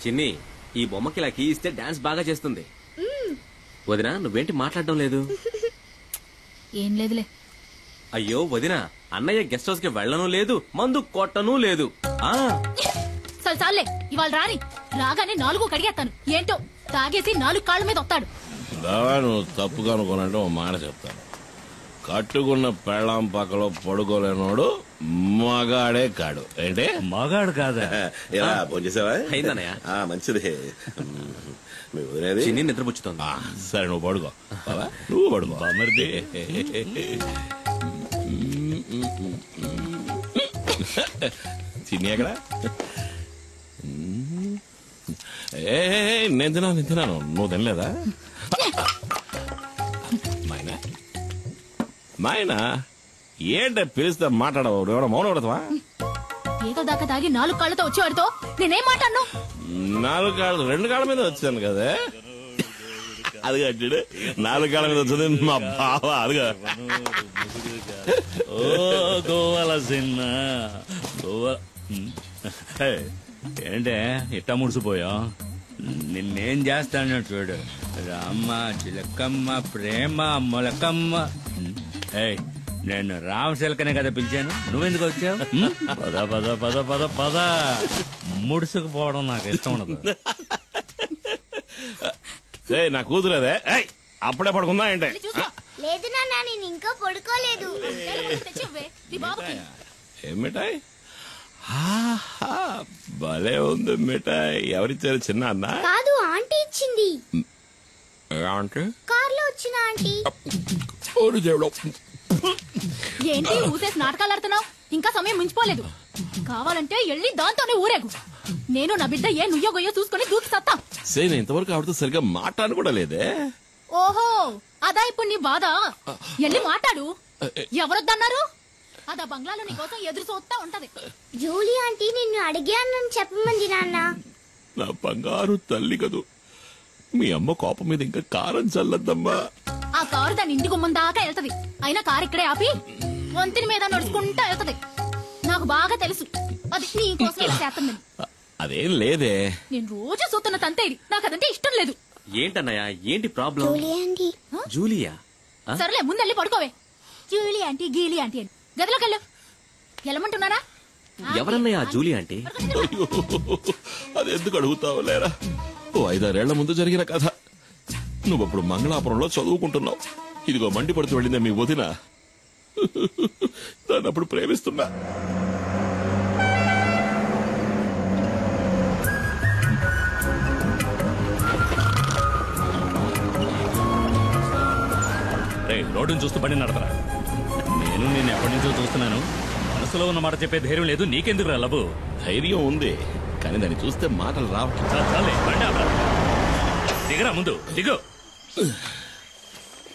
చిన్ని ఈ బొమ్మకి ఇలా కీ ఇస్తే డాన్స్ బాగా చేస్తుంది. వదినా నువ్వేంటి మాట్లాడడం లేదు? ఏం లేదులే. అయ్యో వదినా, అన్నయ్య గెస్ట్ హౌస్ కి వెళ్ళను లేదు, మందు కొట్టను లేదు. చాలే ఇవాళ రాని, రాగానే 4 కడిగేస్తాను. ఏంటో తాగేసి 4 కాళ్ళ మీద వస్తాడు. నువ్వు తప్పుగా అనుకోనంటే ఓ మాట చెప్తాను. కట్టుకున్న పెళ్ళాం పక్కలో పడుకోలేనోడు మగాడే కాడు. ఏంటే మగాడు కాదా? ఇలా ఫోన్ చేసావా? అయిందన్నయ్య. మంచిది. మీ వదిలేది చిన్ని నిద్రపుచ్చుతోంది. సరే నువ్వు పడుకో. నువ్వు పడుకో మరిది. చిన్ని ఎక్కడ? నేను తిన్నాను. నువ్వు తినలేదా? మాయనా ఏంట పిలిస్తే మాట్లాడవు? ఎవడో మౌనం పడతావా? ఏదో దాకా తాగి 4 కాళ్ళతో వచ్చేవాడితో నేనేం మాట్లాడను? 4 కాళ్ళు 2 కాళ్ళ మీద వచ్చాను కదా. అది కట్టాడు 4 కాళ్ళ మీద వచ్చింది మా బావ. అదిగా ఓ గోవాల సిన్న గోవా. ఏంటే ఇట్టా ముడిసిపోయా? నిన్నేం చేస్తాను చూడు. రామ్మ చిలకమ్మ ప్రేమ మొలకమ్మ. నేను రామశిలకనే కదా పిలిచాను, నువ్వెందుకు వచ్చావు? పద పద పద పద పద. ముడుసుకుపోవడం నాకు ఇష్టం ఉండదు. నా కూతురేదే అప్పుడే పడుకుందా ఏంటే? లేదు నాన్న, నేను ఇంకా పడుకోలేదు. ఏం మిఠాయి? భలే ఉంది మిఠాయి. ఎవరిచ్చారు? చిన్న అన్న కాదు, ఆంటీ ఇచ్చింది. ఆంటీ కార్లో వచ్చిన ఆంటీ. ఏంటి ఊసేసి నాటకాలు ఆడుతున్నావు? ఇంకా సమయం మించిపోలేదు. కావాలంటే వెళ్ళి దాంతోనే ఊరేగు. నేను నా బిడ్డ ఏ నుయ్యో గొయ్యో చూసుకుని దూకి సత్తా. నేను ఇంతవరకు ఆవిడతో సరిగ్గా మాట్లాడు కూడా లేదే. ఓహో, అదా ఇప్పుడు నీ బాధ? వెళ్ళి మాట్లాడు. ఎవరొద్దన్నారు? అదా బంగ్లాలో నీ కోసం ఎదురు చూస్తా ఉంటది. జూలీ ఆంటీ నిన్ను అడిగానని చెప్పమంది నాన్న. నా బంగారు తల్లి కదూ. మీ అమ్మ కోపం మీద ఇంకా కారం చల్లద్దమ్మా. ఆ కారు దాని ఇంటి గుమ్మం దాకా వెళ్తది. అయినా కారు ఇక్కడే ఆపి వంతిని మీద నడుచుకుంటా వెళ్తది. నాకు బాగా తెలుసు అది నీ కోసం ఇలా చేస్తుందని. అదేం లేదే. నేను రోజు చూస్తున్న తంతే ఇది. నాకు అదంటే ఇష్టం లేదు. ఏంటన్నయ్య, ఏంటి ప్రాబ్లం? జూలియా? సరేలే ముందెళ్ళి పడుకోవే. జూలీ ఆంటీ గీలీ ఆంటీ అని గదిలోకి వెళ్ళు. వెళ్ళమంటున్నారా? ఎవరన్నయ్య జూలీ ఆంటీ? అది ఎందుకు అడుగుతావు లేరా? 5-6 ఏళ్ల ముందు జరిగిన కథ. నువ్వప్పుడు మంగళాపురంలో చదువుకుంటున్నావు. ఇదిగో మండిపడుతూ వెళ్ళిందే మీ వదిన. దాన్ని అప్పుడు ప్రేమిస్తున్నా. రోడ్డును చూస్తూ బండి నడపరా. నేను ఎప్పటి నుంచో చూస్తున్నాను. మనసులో ఉన్న మాట చెప్పే ధైర్యం లేదు. నీకెందుకు రా లబు? ధైర్యం ఉంది, కానీ దాన్ని చూస్తే మాటలు రావట్లే. దిగరా, ముందు దిగు.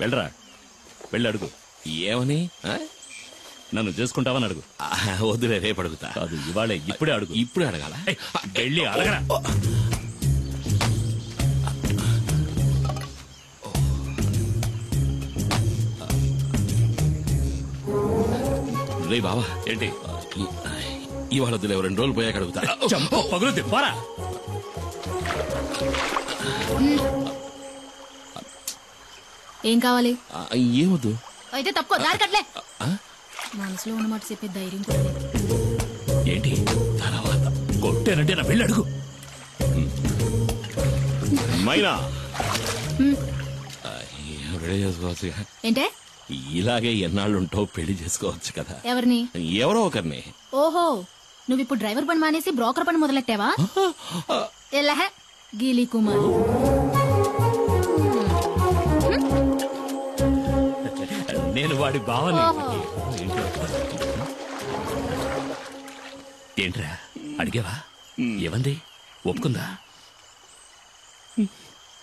వెళ్ళరా, వెళ్ళి అడుగు. ఏమని? నన్ను చేసుకుంటావని అడుగు. వద్దులే, రేపు అడుగుతా. కాదు, ఇవాళే, ఇప్పుడే అడుగు. ఇప్పుడే అడగాల? వెళ్ళి అడగరా. రే బావా, ఏంటి ఇవాళ వద్దులే, 2 రోజులు పోయాక అడుగుతా. చంప పగులుద్ది, పోరా. ఏం కావాలి? ఏమొద్దు. అయితే తప్పుకో, దారి కట్లే. మనసులో ఉన్నమాట చెప్పే ధైర్యం కూడా లేదు. ఏంటి తర్వాత కొట్టేనంటే నా వెళ్ళి అడుగు. మైనా రెడీ చేసుకోవచ్చు. ఏంటే ఇలాగే ఎన్నాళ్ళుంటావు, పెళ్లి చేసుకోవచ్చు కదా. ఎవరిని? ఎవరో ఒకరిని. ఓహో, నువ్వు ఇప్పుడు డ్రైవర్ పని మానేసి బ్రోకర్ పని మొదలెట్టావా? ఎల్లహ గీలీ కుమార్. నేను వాడి బావని. ఏంట్రా అడిగావా? ఏమంది? ఒప్పుకుందా?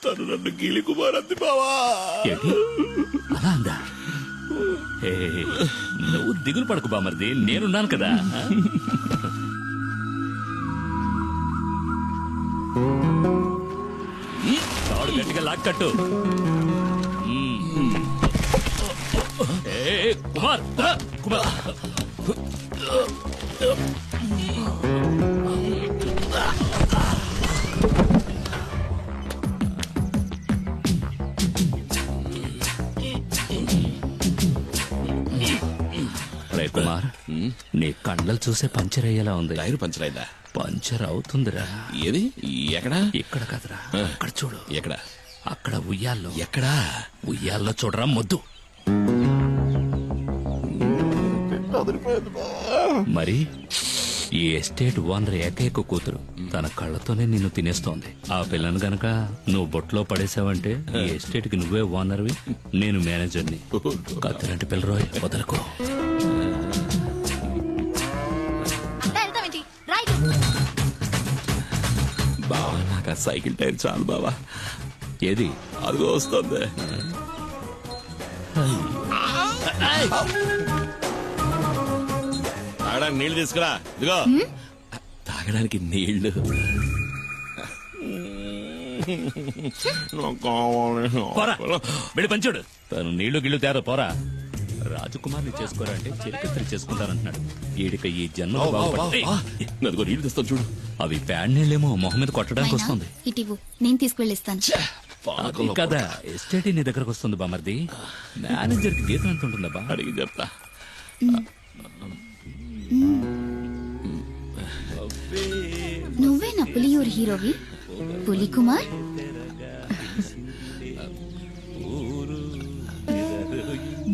తను నన్ను గీలి కుమార్ అంది బావా. ఏంటి అలా అందా? నువ్వు దిగులు పడకు బామర్ది, నేనున్నాను కదా. తాడు గట్టిగా లాక్కట్టు. కుమార్ కుమార్ కుమార్, నీ కండలు చూసే పంచర్ అయ్యేలా ఉంది. టైర్ పంచర్ అయిందా? పంచర్ అవుతుందిరా. ఏది? ఎక్కడా? ఇక్కడ కదరా, అక్కడ చూడు. ఎక్కడ? అక్కడ ఉయ్యాల్లో. ఎక్కడా? ఉయ్యాల్లో చూడరా మొద్దు. మరి ఈ ఎస్టేట్ ఓనర్ ఏకైక కూతురు తన కళ్ళతోనే నిన్ను తినేస్తోంది. ఆ పిల్లను గనక నువ్వు బొట్లో పడేసావంటే ఈ ఎస్టేట్ కి నువ్వే ఓనర్వి, నేను మేనేజర్ని. కత్తిలాంటి పిల్లరోయ్, వదలకు. బావా, నాకు ఆ సైకిల్ టైర్ చాలు బావా. ఏది? అదిగో వస్తుంది. తాగడానికి నీళ్లు తీసుకురా. ఇదిగో తాగడానికి నీళ్లు. వెళ్ళి పంచాడు. తను నీళ్లు గిళ్ళు తేరా పోరా. రాజకుమార్ని చేసుకోరా అంటే చిరకత్రి చేసుకుంటానంటున్నాడు. ఈడిక ఈ జన్మ అదిగో నీళ్లు తెస్తాను చూడు. అవి ప్యాడ్ నీళ్ళేమో మొహం మీద కొట్టడానికి వస్తుంది. ఇటివు, నేను తీసుకువెళ్ళిస్తాను. అది కదా, ఎస్టేట్ నీ దగ్గరకు వస్తుంది బామర్ది. మేనేజర్ కి జీతం ఎంత ఉంటుందా? అడిగి చెప్తా. నువ్వే నా పులియూరు హీరోవి, పులి కుమార్.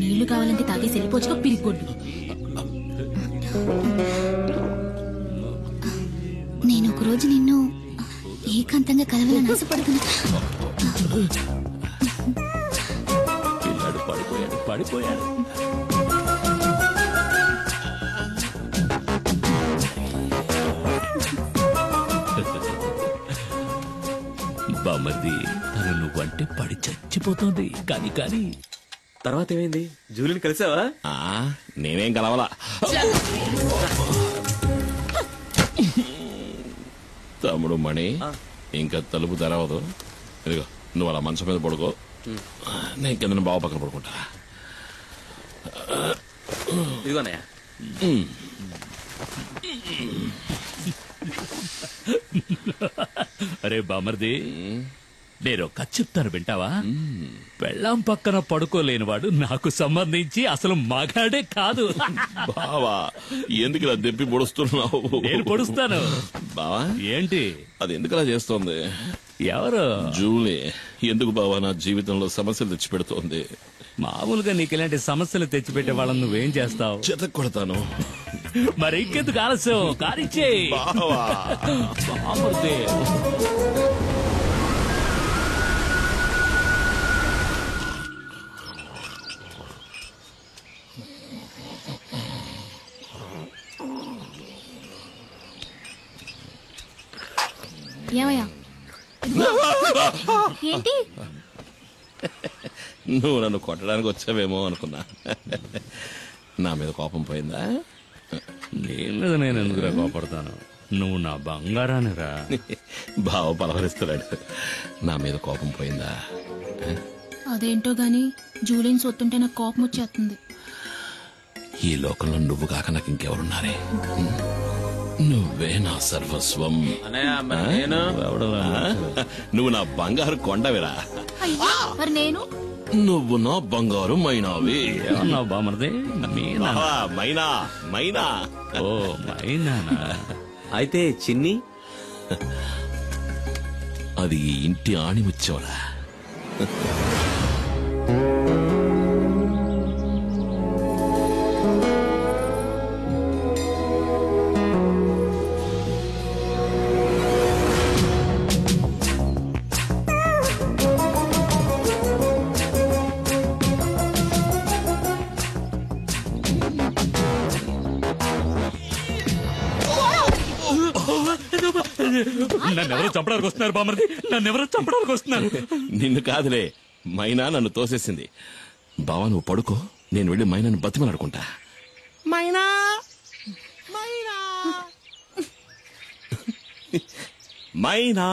నీళ్లు కావాలంటే తాగేసి వెళ్ళిపోవచ్చుగా పిరిగొడ్డు. నేను ఒకరోజు నిన్ను ఏకాంతంగా కలవాలని ఆశపడుతున్నా. పిల్లాడు పడిపోయాడు. బామర్ది, తను నువ్వంటే పడి చచ్చిపోతుంది. కానీ తర్వాత ఏమైంది? జూలిని కలిసావా? నేనేం కలవాలా. తమ్ముడు మణి, ఇంకా తలుపు తెరవదు. ఇదిగో నువ్వు అలా మంచం మీద పడుకో, నేను కింద బావ పక్కన పడుకుంటా. ఇదిగోనయ్యా. అరే బామర్ది, నేను కథ చెప్తాను వింటావా? పెళ్ళాం పక్కన పడుకోలేనివాడు నాకు సంబంధించి అసలు మగాడే కాదు. బావా, ఎందుకు ఇలా దెప్పి పొడుస్తున్నావు? నేను పొడుస్తాను. బావా ఏంటి? అది ఎందుకు అలా చేస్తోంది? ఎవరు? జూలీ. ఎందుకు బావా నా జీవితంలో సమస్యలు తెచ్చిపెడుతోంది? మామూలుగా నీకు ఇలాంటి సమస్యలు తెచ్చిపెట్టే వాళ్ళని నువ్వేం చేస్తావు? చెత్త కొడతాను. మరి ఇంకెందుకు ఆలస్యం? కారిచ్చే బామర్ది. ఏమయ్యా? ఏంటి? నువ్వు నన్ను కొట్టడానికి వచ్చావేమో అనుకున్నా. నా మీద కోపం పోయిందా? నీ మీద నేను ఎందుకురా కోపడతాను? నువ్వు నా బంగారాన్ని రా. బావ పలవరిస్తున్నాడు. నా మీద కోపం పోయిందా? అదేంటో గాని జూలిని సొత్తుంటే నాకు కోపం వచ్చేస్తుంది. ఈ లోకంలో నువ్వు కాక నాకు ఇంకెవరున్నారే? నువ్వే నా సర్వస్వం. నువ్వు నా బంగారు కొండవిరా. మరి నేను? నువ్వు నా బంగారు మైనావి. ఏమన్నావు బామర్ది? మైనా మైనా. ఓ మైనా. అయితే చిన్ని? అది ఈ ఇంటి ఆణిముచ్చోరా. నన్నెవరో చంపడానికి వస్తున్నారు బామర్ది, నన్నెవరో చంపడానికి వస్తున్నారు. నిన్ను కాదులే, మైనా నన్ను తోసేసింది. బావా నువ్వు పడుకో, నేను వెళ్ళి మైనాను బతిమలాడుకుంటా. మైనా మైనా మైనా